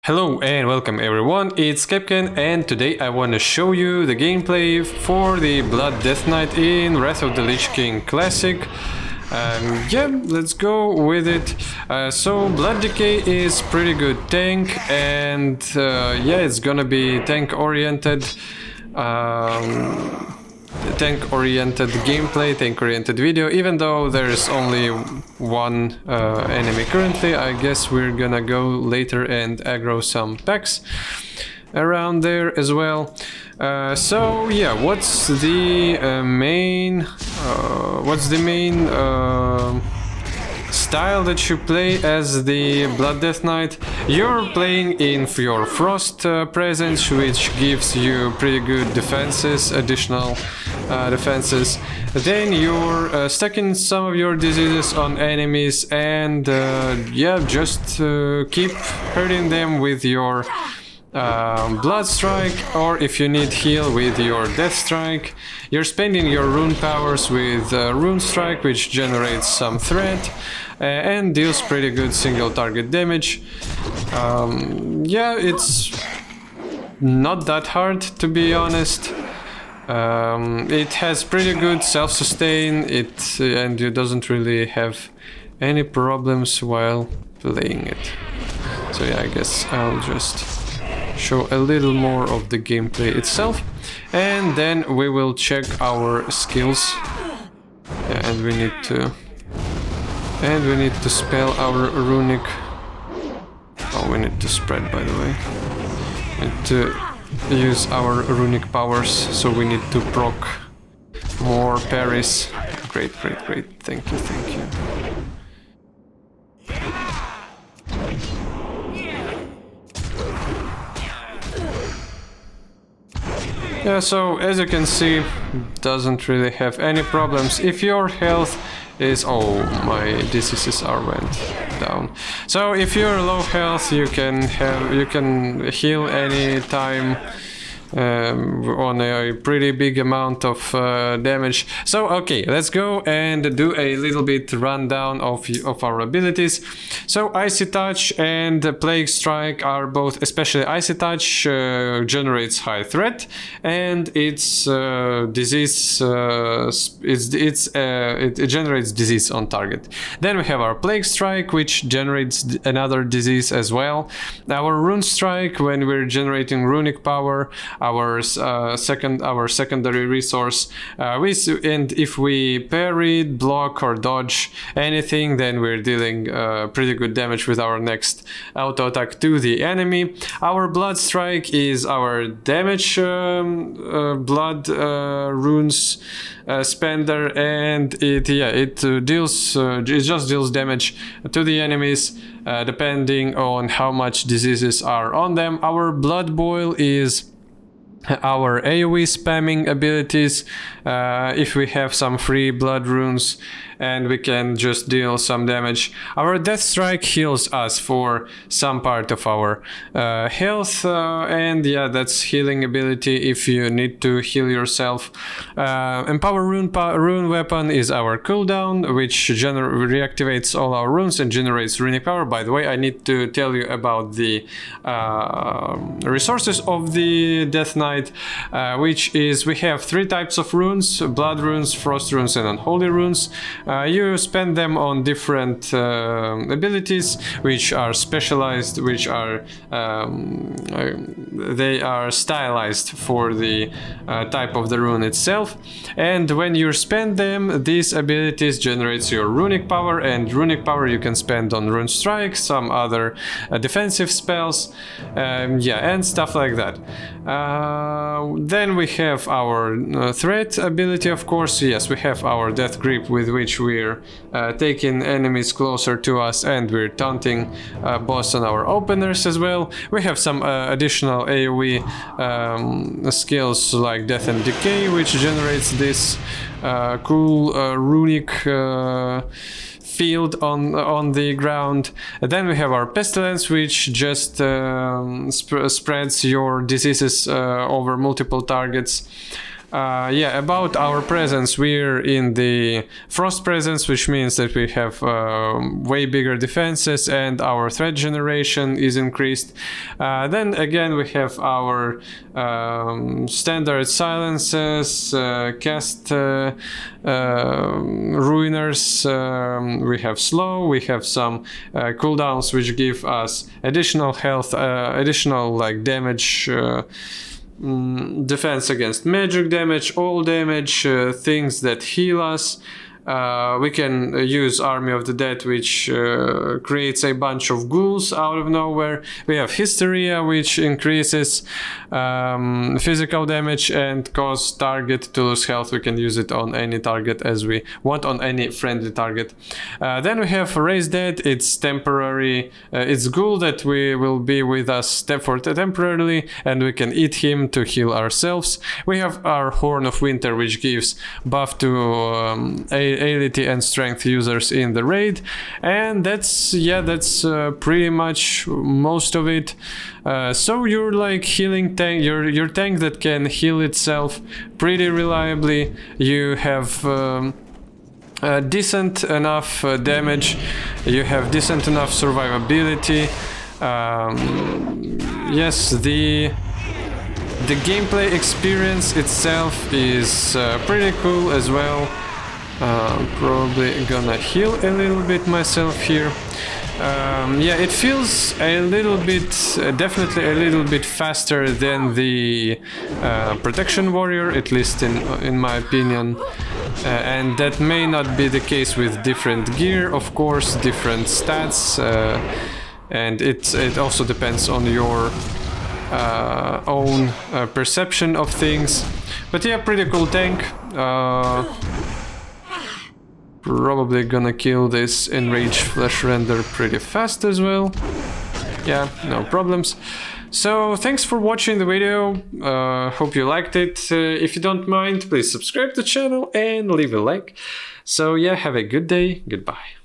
Hello and welcome everyone, it's Capcan and today I want to show you the gameplay for the Blood Death Knight in Wrath of the Lich King Classic. Yeah, let's go with it. So Blood Decay is pretty good tank and yeah, it's gonna be tank oriented. Tank-oriented gameplay, tank-oriented video, even though there's only one enemy currently. I guess we're gonna go later and aggro some packs around there as well. So yeah, what's the main style that you play as the Blood Death Knight? You're playing in your Frost presence, which gives you pretty good defenses, additional defenses. Then you're stacking some of your diseases on enemies and yeah, just keep hurting them with your Blood Strike, or if you need heal with your Death Strike. You're spending your rune powers with Rune Strike, which generates some threat and deals pretty good single target damage. Yeah, it's not that hard, to be honest. It has pretty good self-sustain, and it doesn't really have any problems while playing it. So yeah, I guess I'll just show a little more of the gameplay itself, and then we will check our skills. Yeah, and we need to spell our runic. Oh, we need to spread, by the way. And to use our runic powers, so we need to proc more parries. Great. Thank you. Yeah, so as you can see, doesn't really have any problems. If your health is... oh, my diseases are went down. So if you're low health, you can heal any time on a pretty big amount of damage. So okay, let's go and do a little bit rundown of our abilities. So Icy Touch and Plague Strike are both, especially Icy Touch generates high threat, and its disease it generates disease on target. Then we have our Plague Strike, which generates another disease as well. Our Rune Strike, when we're generating runic power, our secondary resource, and if we parry, block or dodge anything, then we're dealing pretty good damage with our next auto attack to the enemy. Our Blood Strike is our damage blood runes spender, and it just deals damage to the enemies depending on how much diseases are on them. Our Blood Boil is our AoE spamming abilities. If we have some free blood runes, and we can just deal some damage. Our Death Strike heals us for some part of our health, and yeah, that's healing ability if you need to heal yourself. Empower Rune Weapon is our cooldown, which reactivates all our runes and generates runic power. By the way, I need to tell you about the resources of the Death Knight, which is, we have 3 types of runes: blood runes, frost runes, and unholy runes. You spend them on different abilities, which are specialized, which are they are stylized for the type of the rune itself. And when you spend them, these abilities generates your runic power, and runic power you can spend on Rune Strike, some other defensive spells, yeah, and stuff like that. Then we have our threat ability, of course. Yes, we have our Death Grip, with which we're taking enemies closer to us, and we're taunting boss on our openers as well. We have some additional AoE skills like Death and Decay, which generates this cool runic field on the ground. And then we have our Pestilence, which just spreads your diseases over multiple targets. yeah, about our presence, we're in the frost presence, which means that we have way bigger defenses and our threat generation is increased. Then again, we have our standard silences, cast ruiners, we have slow, we have some cooldowns which give us additional health, additional like damage, defense against magic damage, all damage, things that heal us. We can use Army of the Dead, which creates a bunch of ghouls out of nowhere. We have Hysteria, which increases physical damage and cause target to lose health. We can use it on any target as we want, on any friendly target. Then we have Raise Dead. It's temporary. It's ghoul that we will be with us temporarily, and we can eat him to heal ourselves. We have our Horn of Winter, which gives buff to agility and strength users in the raid, and that's pretty much most of it. So you're like healing tank, your tank that can heal itself pretty reliably. You have decent enough damage, you have decent enough survivability. Yes, the gameplay experience itself is pretty cool as well. Probably gonna heal a little bit myself here. Yeah, it feels a little bit, definitely a little bit faster than the Protection Warrior, at least in my opinion. And that may not be the case with different gear, of course, different stats, and it also depends on your own perception of things. But yeah, pretty cool tank. Probably gonna kill this Enraged Flesh Render pretty fast as well. Yeah, no problems. So thanks for watching the video. Hope you liked it. If you don't mind, please subscribe to the channel and leave a like. So yeah, have a good day. Goodbye.